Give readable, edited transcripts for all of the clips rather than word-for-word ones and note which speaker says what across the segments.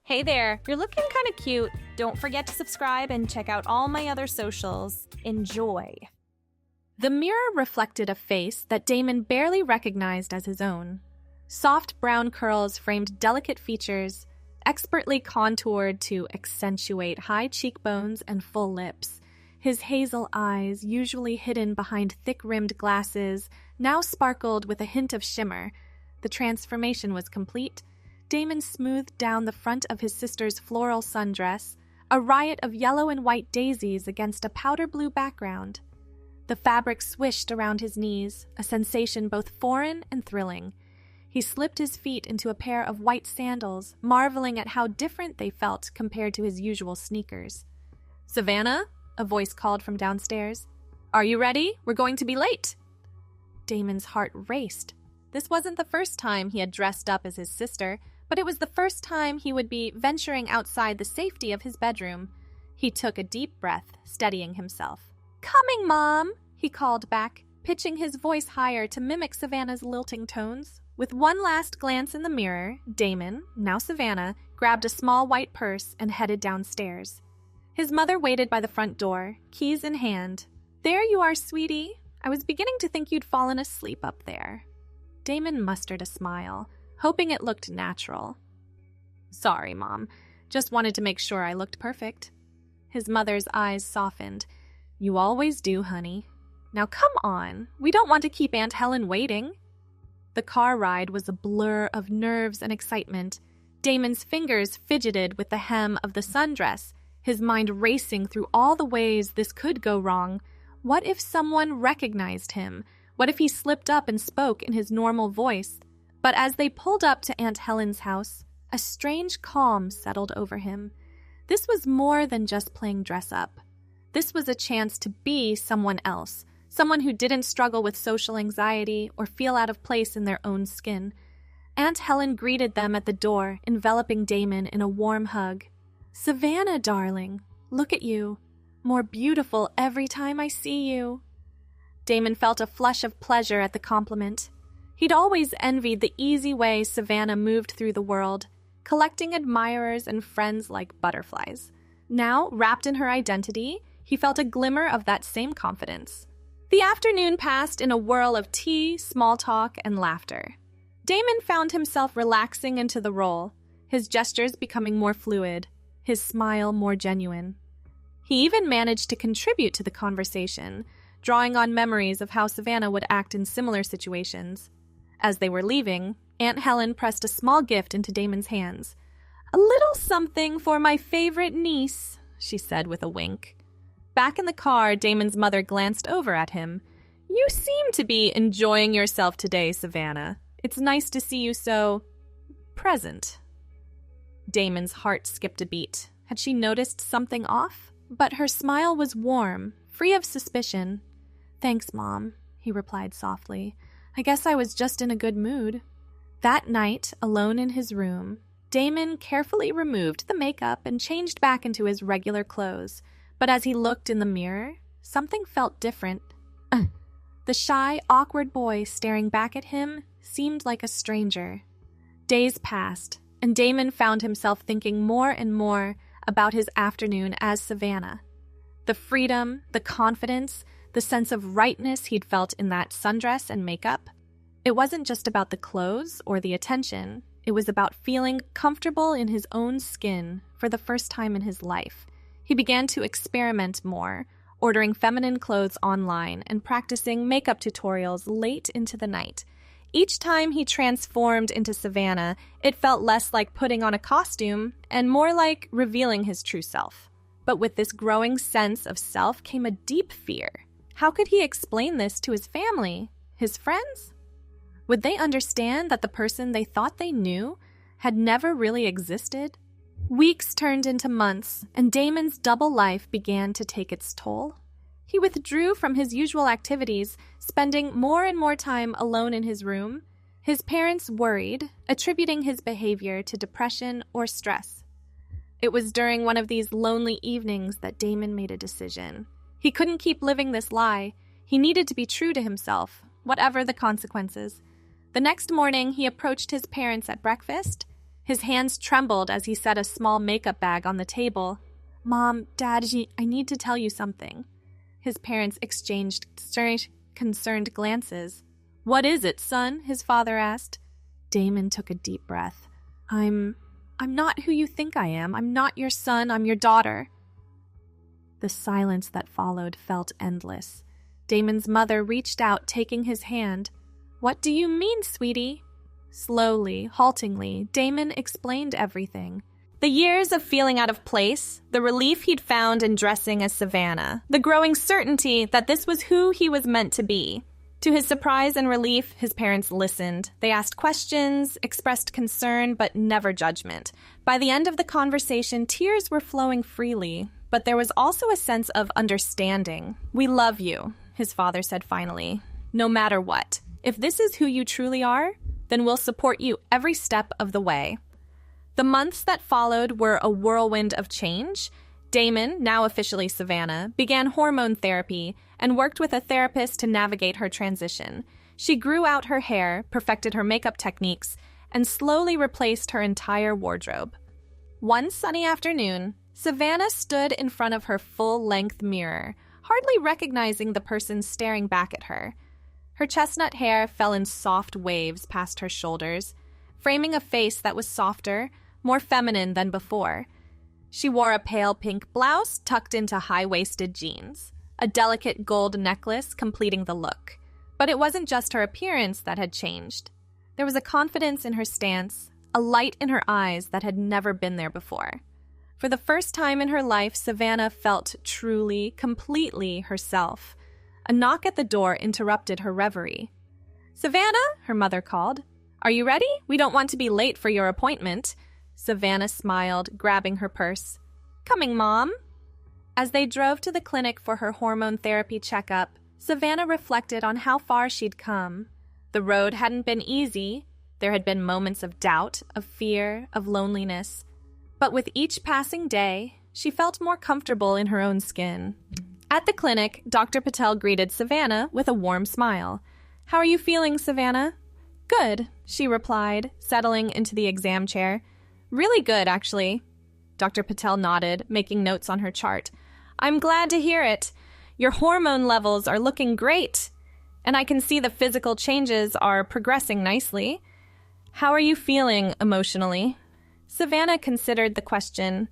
Speaker 1: Hey there, you're looking kind of cute. Don't forget to subscribe and check out all my other socials. Enjoy. The mirror reflected a face that Damon barely recognized as his own. Soft brown curls framed delicate features, expertly contoured to accentuate high cheekbones and full lips. His hazel eyes, usually hidden behind thick-rimmed glasses, now sparkled with a hint of shimmer. The transformation was complete. Damon smoothed down the front of his sister's floral sundress, a riot of yellow and white daisies against a powder blue background. The fabric swished around his knees, a sensation both foreign and thrilling. He slipped his feet into a pair of white sandals, marveling at how different they felt compared to his usual sneakers. "Savannah?" a voice called from downstairs. "Are you ready? We're going to be late." Damon's heart raced. This wasn't the first time he had dressed up as his sister, but it was the first time he would be venturing outside the safety of his bedroom. He took a deep breath, steadying himself. "Coming, Mom," he called back, pitching his voice higher to mimic Savannah's lilting tones. With one last glance in the mirror, Damon, now Savannah, grabbed a small white purse and headed downstairs. His mother waited by the front door, keys in hand. "There you are, sweetie. I was beginning to think you'd fallen asleep up there." Damon mustered a smile, hoping it looked natural. "Sorry, Mom. Just wanted to make sure I looked perfect." His mother's eyes softened. "You always do, honey. Now come on. We don't want to keep Aunt Helen waiting." The car ride was a blur of nerves and excitement. Damon's fingers fidgeted with the hem of the sundress, his mind racing through all the ways this could go wrong. What if someone recognized him? What if he slipped up and spoke in his normal voice? But as they pulled up to Aunt Helen's house, a strange calm settled over him. This was more than just playing dress-up. This was a chance to be someone else, someone who didn't struggle with social anxiety or feel out of place in their own skin. Aunt Helen greeted them at the door, enveloping Damon in a warm hug. "Savannah, darling, look at you. More beautiful every time I see you." Damon felt a flush of pleasure at the compliment. He'd always envied the easy way Savannah moved through the world, collecting admirers and friends like butterflies. Now, wrapped in her identity, he felt a glimmer of that same confidence. The afternoon passed in a whirl of tea, small talk, and laughter. Damon found himself relaxing into the role, his gestures becoming more fluid, his smile more genuine. He even managed to contribute to the conversation, drawing on memories of how Savannah would act in similar situations. As they were leaving, Aunt Helen pressed a small gift into Damon's hands. "A little something for my favorite niece," she said with a wink. Back in the car, Damon's mother glanced over at him. "You seem to be enjoying yourself today, Savannah. It's nice to see you so present." Damon's heart skipped a beat. Had she noticed something off? But her smile was warm, free of suspicion. "Thanks, Mom," he replied softly. "I guess I was just in a good mood." That night, alone in his room, Damon carefully removed the makeup and changed back into his regular clothes. But as he looked in the mirror, something felt different. The shy, awkward boy staring back at him seemed like a stranger. Days passed, and Damon found himself thinking more and more about his afternoon as Savannah. The freedom, the confidence, the sense of rightness he'd felt in that sundress and makeup. It wasn't just about the clothes or the attention. It was about feeling comfortable in his own skin for the first time in his life. He began to experiment more, ordering feminine clothes online and practicing makeup tutorials late into the night. Each time he transformed into Savannah, it felt less like putting on a costume and more like revealing his true self. But with this growing sense of self came a deep fear. How could he explain this to his family, his friends? Would they understand that the person they thought they knew had never really existed? Weeks turned into months, and Damon's double life began to take its toll. He withdrew from his usual activities, spending more and more time alone in his room. His parents worried, attributing his behavior to depression or stress. It was during one of these lonely evenings that Damon made a decision. He couldn't keep living this lie. He needed to be true to himself, whatever the consequences. The next morning, he approached his parents at breakfast. His hands trembled as he set a small makeup bag on the table. "Mom, Dad, I need to tell you something." His parents exchanged concerned glances. "What is it, son?" his father asked. Damon took a deep breath. I'm not who you think I am. I'm not your son. I'm your daughter." The silence that followed felt endless. Damon's mother reached out, taking his hand. "What do you mean, sweetie?" Slowly, haltingly, Damon explained everything. The years of feeling out of place, the relief he'd found in dressing as Savannah, the growing certainty that this was who he was meant to be. To his surprise and relief, his parents listened. They asked questions, expressed concern, but never judgment. By the end of the conversation, tears were flowing freely, but there was also a sense of understanding. "We love you," his father said finally, "no matter what. If this is who you truly are, then we'll support you every step of the way." The months that followed were a whirlwind of change. Damon, now officially Savannah, began hormone therapy and worked with a therapist to navigate her transition. She grew out her hair, perfected her makeup techniques, and slowly replaced her entire wardrobe. One sunny afternoon, Savannah stood in front of her full-length mirror, hardly recognizing the person staring back at her. Her chestnut hair fell in soft waves past her shoulders, framing a face that was softer, more feminine than before. She wore a pale pink blouse tucked into high-waisted jeans, a delicate gold necklace completing the look. But it wasn't just her appearance that had changed. There was a confidence in her stance, a light in her eyes that had never been there before. For the first time in her life, Savannah felt truly, completely herself. A knock at the door interrupted her reverie. "Savannah," her mother called. "Are you ready? We don't want to be late for your appointment." Savannah smiled, grabbing her purse. "Coming, Mom." As they drove to the clinic for her hormone therapy checkup, Savannah reflected on how far she'd come. The road hadn't been easy. There had been moments of doubt, of fear, of loneliness. But with each passing day, she felt more comfortable in her own skin. At the clinic, Dr. Patel greeted Savannah with a warm smile. "How are you feeling, Savannah?" "Good," she replied, settling into the exam chair. "Really good, actually." Dr. Patel nodded, making notes on her chart. "I'm glad to hear it. Your hormone levels are looking great, and I can see the physical changes are progressing nicely. How are you feeling emotionally?" Savannah considered the question.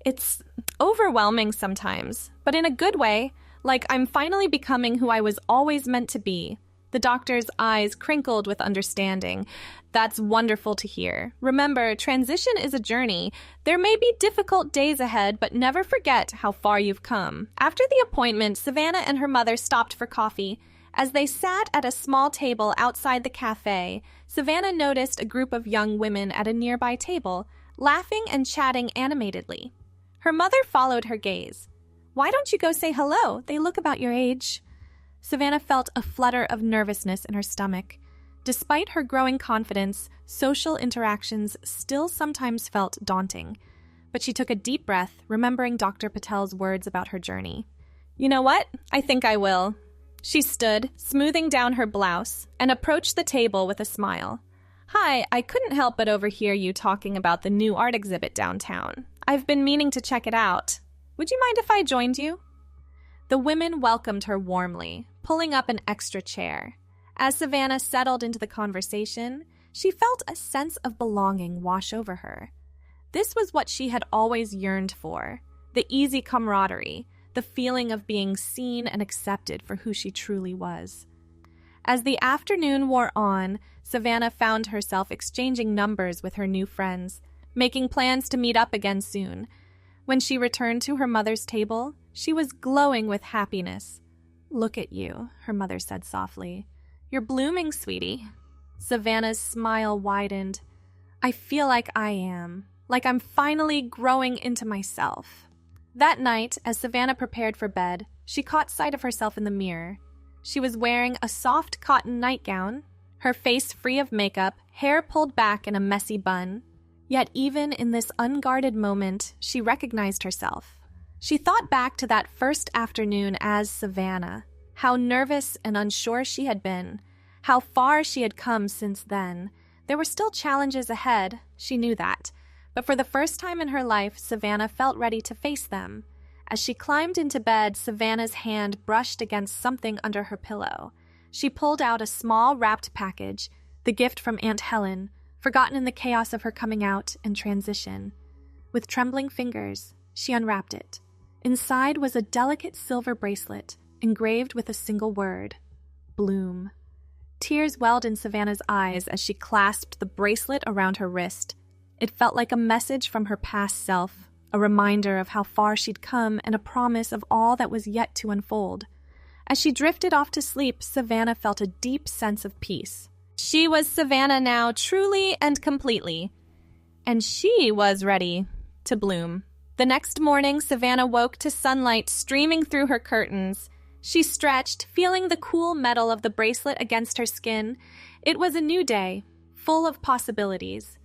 Speaker 1: "It's overwhelming sometimes, but in a good way, like I'm finally becoming who I was always meant to be." The doctor's eyes crinkled with understanding. "That's wonderful to hear. Remember, transition is a journey. There may be difficult days ahead, but never forget how far you've come." After the appointment, Savannah and her mother stopped for coffee. As they sat at a small table outside the cafe, Savannah noticed a group of young women at a nearby table, laughing and chatting animatedly. Her mother followed her gaze. "Why don't you go say hello? They look about your age." Savannah felt a flutter of nervousness in her stomach. Despite her growing confidence, social interactions still sometimes felt daunting. But she took a deep breath, remembering Dr. Patel's words about her journey. "You know what? I think I will." She stood, smoothing down her blouse, and approached the table with a smile. "Hi, I couldn't help but overhear you talking about the new art exhibit downtown. I've been meaning to check it out. Would you mind if I joined you?" The women welcomed her warmly, pulling up an extra chair. As Savannah settled into the conversation, she felt a sense of belonging wash over her. This was what she had always yearned for, the easy camaraderie, the feeling of being seen and accepted for who she truly was. As the afternoon wore on, Savannah found herself exchanging numbers with her new friends, making plans to meet up again soon. When she returned to her mother's table, she was glowing with happiness. "Look at you," her mother said softly. "You're blooming, sweetie." Savannah's smile widened. "I feel like I am, like I'm finally growing into myself." That night, as Savannah prepared for bed, she caught sight of herself in the mirror. She was wearing a soft cotton nightgown, her face free of makeup, hair pulled back in a messy bun. Yet even in this unguarded moment, she recognized herself. She thought back to that first afternoon as Savannah, how nervous and unsure she had been, how far she had come since then, There were still challenges ahead, she knew that, but for the first time in her life, Savannah felt ready to face them. As she climbed into bed, Savannah's hand brushed against something under her pillow. She pulled out a small wrapped package, the gift from Aunt Helen, forgotten in the chaos of her coming out and transition. With trembling fingers, she unwrapped it. Inside was a delicate silver bracelet, engraved with a single word: Bloom. Tears welled in Savannah's eyes as she clasped the bracelet around her wrist. It felt like a message from her past self, a reminder of how far she'd come and a promise of all that was yet to unfold. As she drifted off to sleep, Savannah felt a deep sense of peace. She was Savannah now, truly and completely. And she was ready to bloom. The next morning, Savannah woke to sunlight streaming through her curtains. She stretched, feeling the cool metal of the bracelet against her skin. It was a new day, full of possibilities.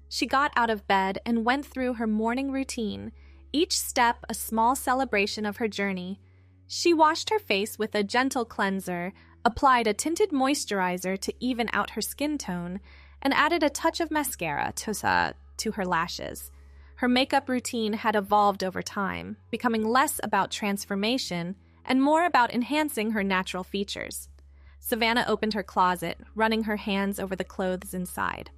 Speaker 1: She got out of bed and went through her morning routine, each step a small celebration of her journey. She washed her face with a gentle cleanser, applied a tinted moisturizer to even out her skin tone, and added a touch of mascara to her lashes. Her makeup routine had evolved over time, becoming less about transformation and more about enhancing her natural features. Savannah opened her closet, running her hands over the clothes inside.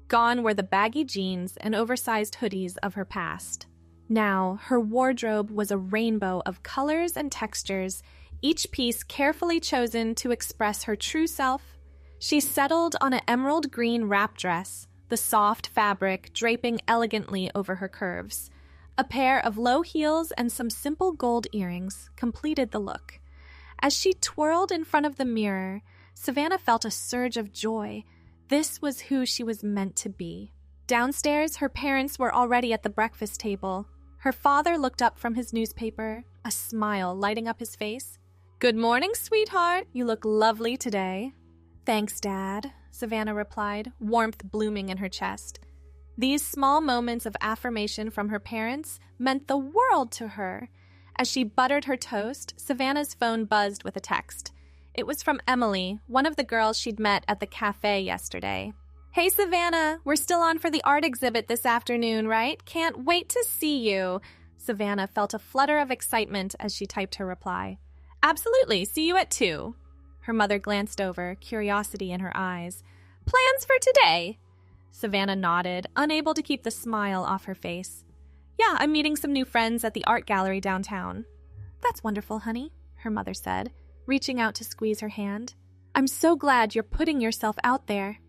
Speaker 1: Gone were the baggy jeans and oversized hoodies of her past. Now, her wardrobe was a rainbow of colors and textures, each piece carefully chosen to express her true self. She settled on an emerald green wrap dress, the soft fabric draping elegantly over her curves. A pair of low heels and some simple gold earrings completed the look. As she twirled in front of the mirror, Savannah felt a surge of joy. This was who she was meant to be. Downstairs, her parents were already at the breakfast table. Her father looked up from his newspaper, a smile lighting up his face. "Good morning, sweetheart. You look lovely today." "Thanks, Dad," Savannah replied, warmth blooming in her chest. These small moments of affirmation from her parents meant the world to her. As she buttered her toast, Savannah's phone buzzed with a text. It was from Emily, one of the girls she'd met at the cafe yesterday. "Hey, Savannah, we're still on for the art exhibit this afternoon, right? Can't wait to see you." Savannah felt a flutter of excitement as she typed her reply. "Absolutely, see you at 2. Her mother glanced over, curiosity in her eyes. "Plans for today?" Savannah nodded, unable to keep the smile off her face. "Yeah, I'm meeting some new friends at the art gallery downtown." "That's wonderful, honey," her mother said, reaching out to squeeze her hand. "I'm so glad you're putting yourself out there."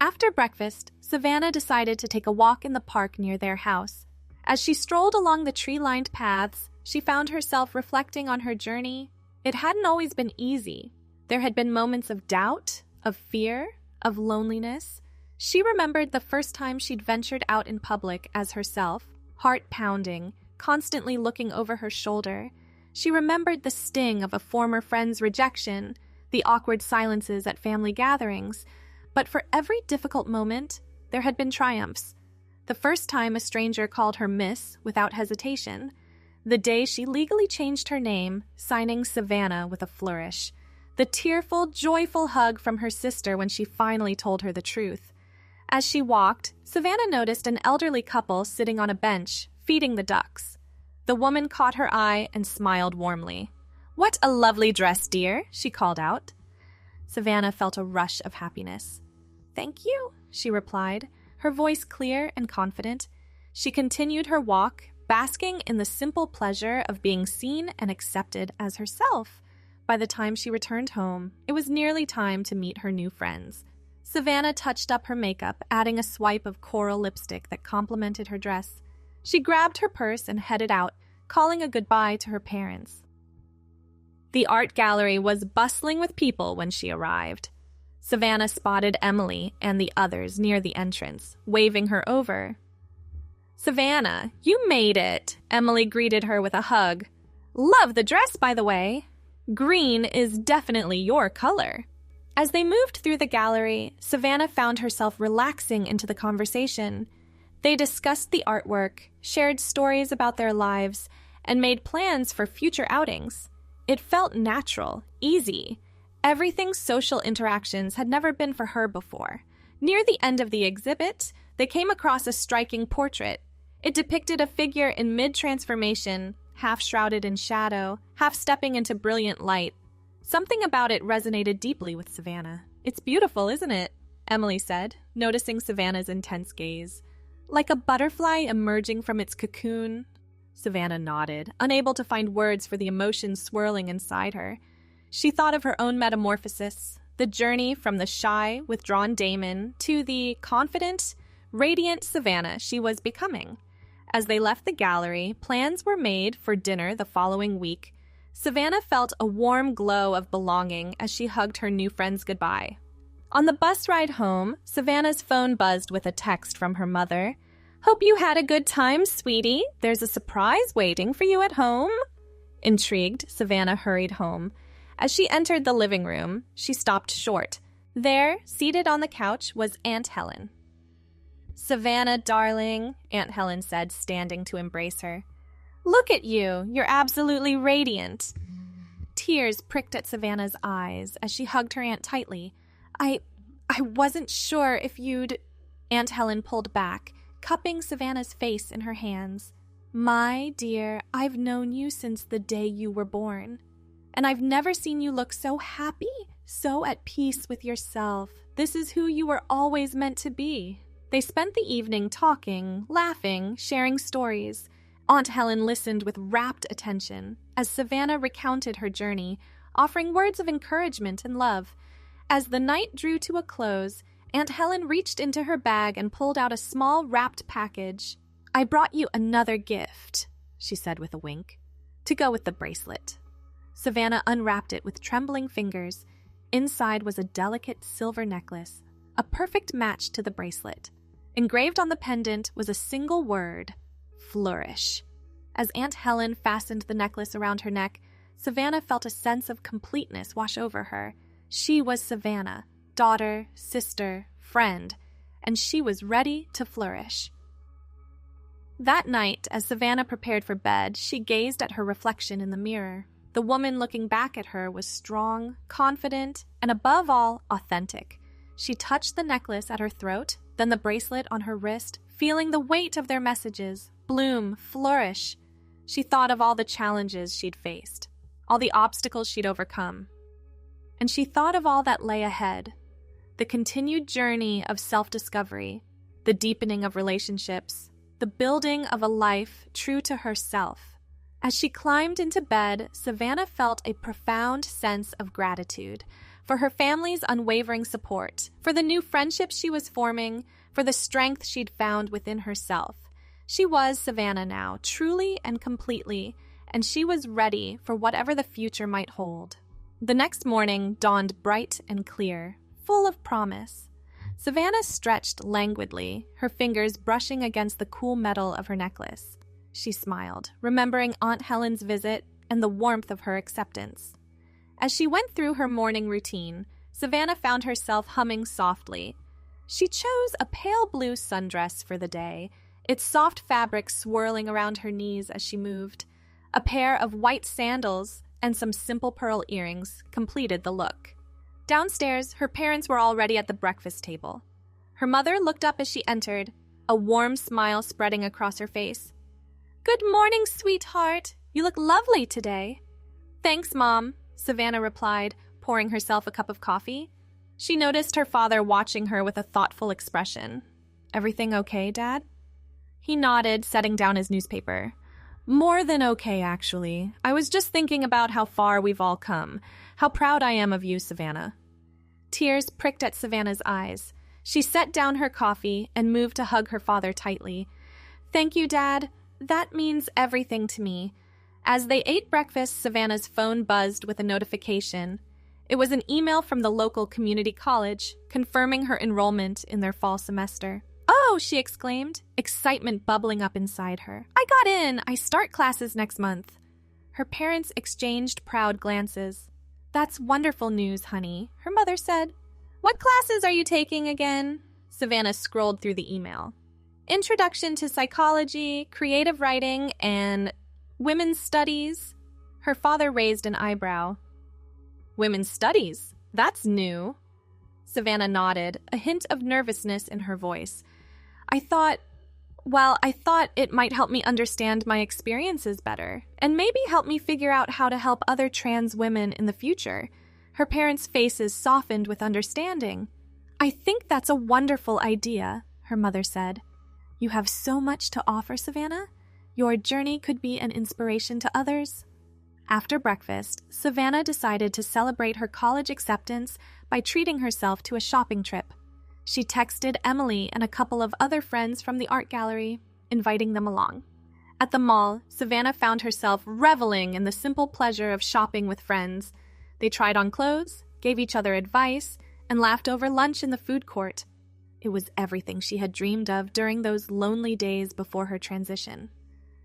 Speaker 1: After breakfast, Savannah decided to take a walk in the park near their house. As she strolled along the tree-lined paths, she found herself reflecting on her journey. It hadn't always been easy. There had been moments of doubt, of fear, of loneliness. She remembered the first time she'd ventured out in public as herself, heart pounding, constantly looking over her shoulder. She remembered the sting of a former friend's rejection, the awkward silences at family gatherings. But for every difficult moment, there had been triumphs. The first time a stranger called her Miss without hesitation. The day she legally changed her name, signing Savannah with a flourish. The tearful, joyful hug from her sister when she finally told her the truth. As she walked, Savannah noticed an elderly couple sitting on a bench, feeding the ducks. The woman caught her eye and smiled warmly. "What a lovely dress, dear," she called out. Savannah felt a rush of happiness. "Thank you," she replied, her voice clear and confident. She continued her walk, basking in the simple pleasure of being seen and accepted as herself. By the time she returned home, it was nearly time to meet her new friends. Savannah touched up her makeup, adding a swipe of coral lipstick that complemented her dress. She grabbed her purse and headed out, calling a goodbye to her parents. The art gallery was bustling with people when she arrived. Savannah spotted Emily and the others near the entrance, waving her over. "Savannah, you made it," Emily greeted her with a hug. "Love the dress, by the way. Green is definitely your color." As they moved through the gallery, Savannah found herself relaxing into the conversation. They discussed the artwork, shared stories about their lives, and made plans for future outings. It felt natural, easy. Everything's social interactions had never been for her before. Near the end of the exhibit, they came across a striking portrait. It depicted a figure in mid-transformation, half shrouded in shadow, half stepping into brilliant light. Something about it resonated deeply with Savannah. "It's beautiful, isn't it?" Emily said, noticing Savannah's intense gaze. "Like a butterfly emerging from its cocoon." Savannah nodded, unable to find words for the emotions swirling inside her. She thought of her own metamorphosis, the journey from the shy, withdrawn Damon to the confident, radiant Savannah she was becoming. As they left the gallery, plans were made for dinner the following week. Savannah felt a warm glow of belonging as she hugged her new friends goodbye. On the bus ride home, Savannah's phone buzzed with a text from her mother. "Hope you had a good time, sweetie. There's a surprise waiting for you at home." Intrigued, Savannah hurried home. As she entered the living room, she stopped short. There, seated on the couch, was Aunt Helen. "Savannah, darling," Aunt Helen said, standing to embrace her. "Look at you. You're absolutely radiant." Tears pricked at Savannah's eyes as she hugged her aunt tightly. I wasn't sure if you'd..." Aunt Helen pulled back, cupping Savannah's face in her hands. "My dear, I've known you since the day you were born. And I've never seen you look so happy, so at peace with yourself. This is who you were always meant to be." They spent the evening talking, laughing, sharing stories. Aunt Helen listened with rapt attention as Savannah recounted her journey, offering words of encouragement and love. As the night drew to a close, Aunt Helen reached into her bag and pulled out a small wrapped package. "I brought you another gift," she said with a wink, "to go with the bracelet." Savannah unwrapped it with trembling fingers. Inside was a delicate silver necklace, a perfect match to the bracelet. Engraved on the pendant was a single word: flourish. As Aunt Helen fastened the necklace around her neck, Savannah felt a sense of completeness wash over her. She was Savannah, daughter, sister, friend, and she was ready to flourish. That night, as Savannah prepared for bed, she gazed at her reflection in the mirror. The woman looking back at her was strong, confident, and above all, authentic. She touched the necklace at her throat, then the bracelet on her wrist, feeling the weight of their messages: bloom, flourish. She thought of all the challenges she'd faced, all the obstacles she'd overcome. And she thought of all that lay ahead, the continued journey of self-discovery, the deepening of relationships, the building of a life true to herself. As she climbed into bed, Savannah felt a profound sense of gratitude for her family's unwavering support, for the new friendships she was forming, for the strength she'd found within herself. She was Savannah now, truly and completely, and she was ready for whatever the future might hold. The next morning dawned bright and clear, full of promise. Savannah stretched languidly, her fingers brushing against the cool metal of her necklace. She smiled, remembering Aunt Helen's visit and the warmth of her acceptance. As she went through her morning routine, Savannah found herself humming softly. She chose a pale blue sundress for the day, its soft fabric swirling around her knees as she moved. A pair of white sandals and some simple pearl earrings completed the look. Downstairs, her parents were already at the breakfast table. Her mother looked up as she entered, a warm smile spreading across her face. "Good morning, sweetheart. You look lovely today." "Thanks, Mom," Savannah replied, pouring herself a cup of coffee. She noticed her father watching her with a thoughtful expression. "Everything okay, Dad?" He nodded, setting down his newspaper. "More than okay, actually. I was just thinking about how far we've all come. How proud I am of you, Savannah." Tears pricked at Savannah's eyes. She set down her coffee and moved to hug her father tightly. "Thank you, Dad. That means everything to me." As they ate breakfast, Savannah's phone buzzed with a notification. It was an email from the local community college, confirming her enrollment in their fall semester. "Oh!" she exclaimed, excitement bubbling up inside her. "I got in! I start classes next month." Her parents exchanged proud glances. "That's wonderful news, honey," her mother said. "What classes are you taking again?" Savannah scrolled through the email. "Introduction to Psychology, Creative Writing, and Women's Studies." Her father raised an eyebrow. "Women's Studies? That's new." Savannah nodded, a hint of nervousness in her voice. I thought it might help me understand my experiences better, and maybe help me figure out how to help other trans women in the future. Her parents' faces softened with understanding. I think that's a wonderful idea, her mother said. You have so much to offer, Savannah. Your journey could be an inspiration to others. After breakfast, Savannah decided to celebrate her college acceptance by treating herself to a shopping trip. She texted Emily and a couple of other friends from the art gallery, inviting them along. At the mall, Savannah found herself reveling in the simple pleasure of shopping with friends. They tried on clothes, gave each other advice, and laughed over lunch in the food court. It was everything she had dreamed of during those lonely days before her transition.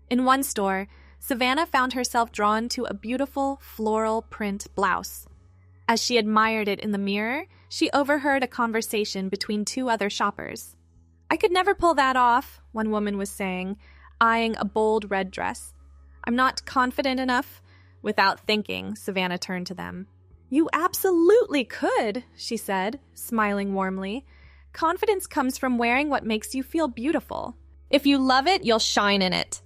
Speaker 1: In one store, Savannah found herself drawn to a beautiful floral print blouse. As she admired it in the mirror, she overheard a conversation between two other shoppers. I could never pull that off, one woman was saying, eyeing a bold red dress. I'm not confident enough. Without thinking, Savannah turned to them. You absolutely could, she said, smiling warmly. Confidence comes from wearing what makes you feel beautiful. If you love it, you'll shine in it.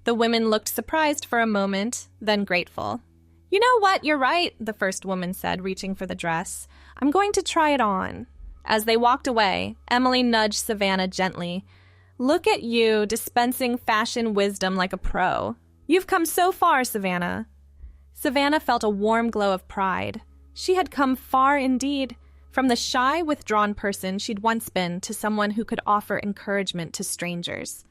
Speaker 1: The women looked surprised for a moment, then grateful. You know what, you're right, the first woman said, reaching for the dress. I'm going to try it on. As they walked away, Emily nudged Savannah gently. Look at you, dispensing fashion wisdom like a pro. You've come so far, Savannah. Savannah felt a warm glow of pride. She had come far indeed, from the shy, withdrawn person she'd once been to someone who could offer encouragement to strangers.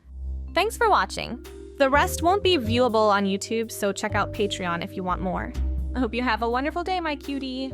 Speaker 1: Thanks for watching. The rest won't be viewable on YouTube, so check out Patreon if you want more. I hope you have a wonderful day, my cutie.